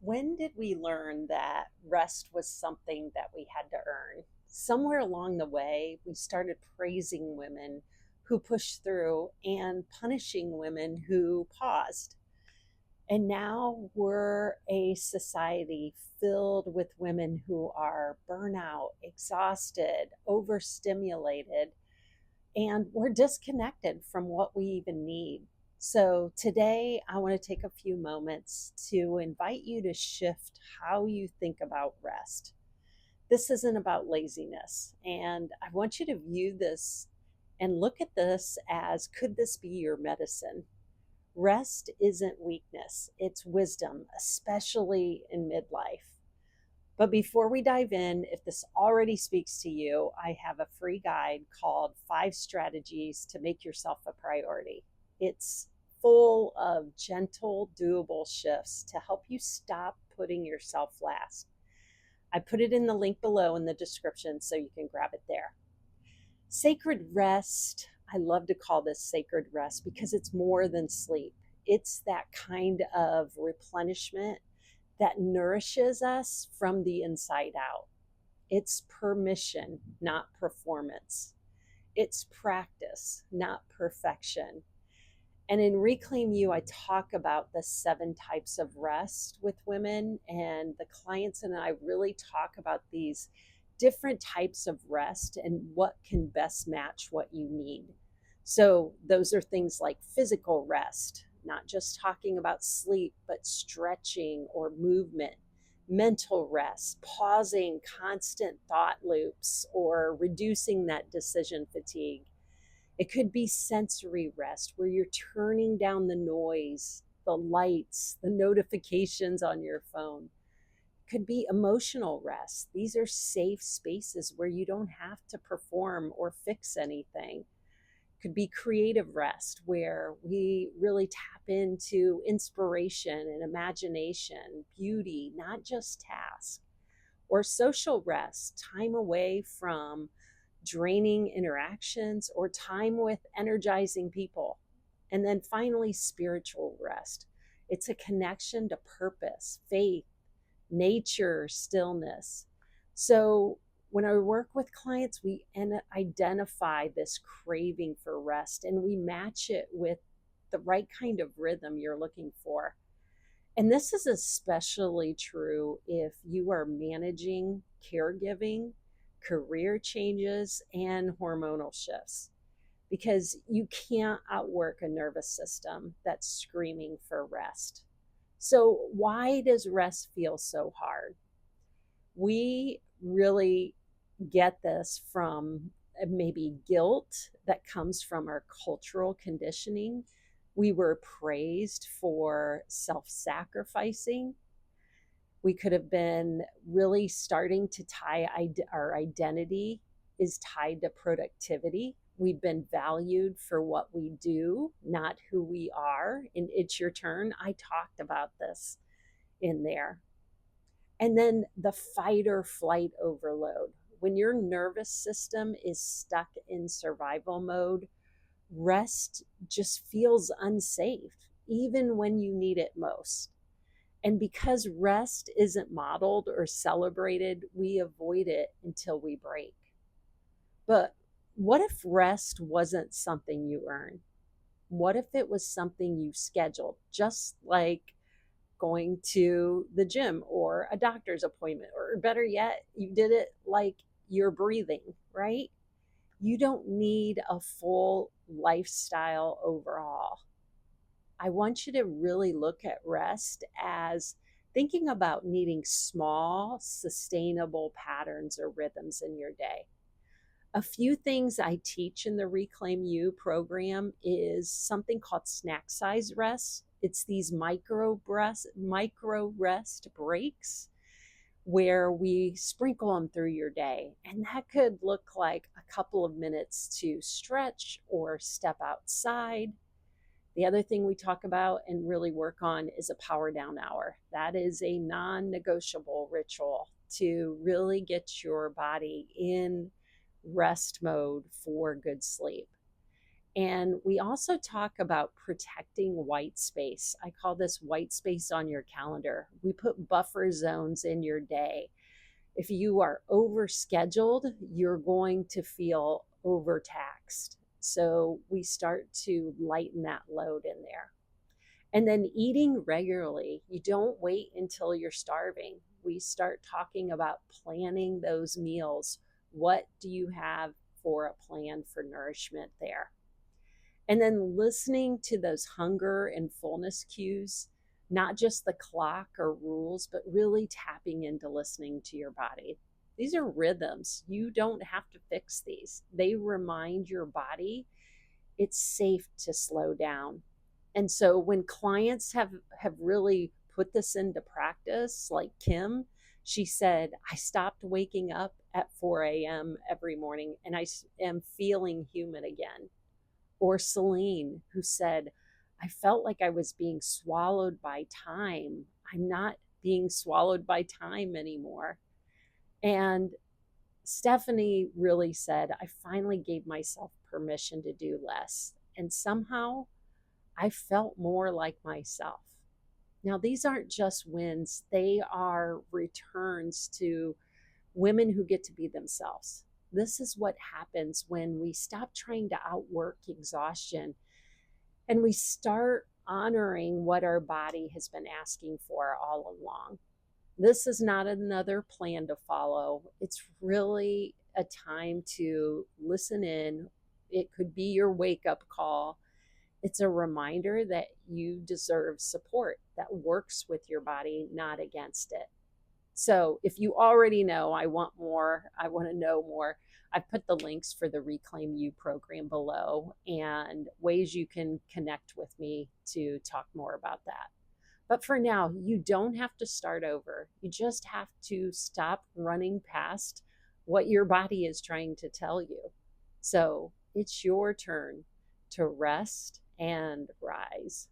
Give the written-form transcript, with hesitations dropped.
When did we learn that rest was something that we had to earn? Somewhere along the way, we started praising women who pushed through and punishing women who paused. And now we're a society filled with women who are burnout, exhausted, overstimulated, and we're disconnected from what we even need. So, today I want to take a few moments to invite you to shift how you think about rest. This isn't about laziness, and I want you to view this and look at this as, could this be your medicine? Rest isn't weakness, it's wisdom, especially in midlife. But before we dive in, if this already speaks to you, I have a free guide called 5 Strategies to Make Yourself a Priority. It's full of gentle, doable shifts to help you stop putting yourself last. I put it in the link below in the description so you can grab it there. Sacred rest, I love to call this sacred rest because it's more than sleep. It's that kind of replenishment that nourishes us from the inside out. It's permission, not performance. It's practice, not perfection. And in Reclaim You, I talk about the 7 types of rest with women, and the clients and I really talk about these different types of rest and what can best match what you need. So, those are things like physical rest, not just talking about sleep, but stretching or movement, mental rest, pausing constant thought loops, or reducing that decision fatigue. It could be sensory rest where you're turning down the noise, the lights, the notifications on your phone. It could be emotional rest. These are safe spaces where you don't have to perform or fix anything. It could be creative rest where we really tap into inspiration and imagination, beauty, not just tasks. Or social rest, time away from draining interactions or time with energizing people. And then finally, spiritual rest. It's a connection to purpose, faith, nature, stillness. So when I work with clients, we identify this craving for rest and we match it with the right kind of rhythm you're looking for. And this is especially true if you are managing caregiving, career changes, and hormonal shifts, because you can't outwork a nervous system that's screaming for rest. So, why does rest feel so hard? We really get this from maybe guilt that comes from our cultural conditioning. We were praised for self sacrificing. We could have been really starting to tie our identity is tied to productivity. We've been valued for what we do, not who we are. And It's Your Turn, I talked about this in there. And then the fight or flight overload. When your nervous system is stuck in survival mode, rest just feels unsafe, even when you need it most. And because rest isn't modeled or celebrated, we avoid it until we break. But what if rest wasn't something you earn? What if it was something you scheduled, just like going to the gym or a doctor's appointment, or better yet, you did it like you're breathing, right? You don't need a full lifestyle overhaul. I want you to really look at rest as thinking about needing small, sustainable patterns or rhythms in your day. A few things I teach in the Reclaim You program is something called snack size rest. It's these micro rest breaks where we sprinkle them through your day. And that could look like a couple of minutes to stretch or step outside. The other thing we talk about and really work on is a power down hour. That is a non negotiable ritual to really get your body in rest mode for good sleep. And we also talk about protecting white space. I call this white space on your calendar. We put buffer zones in your day. If you are overscheduled, you're going to feel overtaxed. So we start to lighten that load in there. And then eating regularly. You don't wait until you're starving. We start talking about planning those meals. What do you have for a plan for nourishment there? And then listening to those hunger and fullness cues, not just the clock or rules, but really tapping into listening to your body. These are rhythms. You don't have to fix these. They remind your body it's safe to slow down. And so when clients have really put this into practice, like Kim, she said, I stopped waking up at 4 a.m. every morning and I am feeling human again. Or Celine, who said, I felt like I was being swallowed by time. I'm not being swallowed by time anymore. And Stephanie really said, I finally gave myself permission to do less. And somehow I felt more like myself. Now, these aren't just wins, they are returns to women who get to be themselves. This is what happens when we stop trying to outwork exhaustion and we start honoring what our body has been asking for all along. This is not another plan to follow. It's really a time to listen in. It could be your wake up call. It's a reminder that you deserve support that works with your body, not against it. So if you already know, I want more, I want to know more, I've put the links for the Reclaim You program below and ways you can connect with me to talk more about that. But for now, you don't have to start over. You just have to stop running past what your body is trying to tell you. So it's your turn to rest and rise.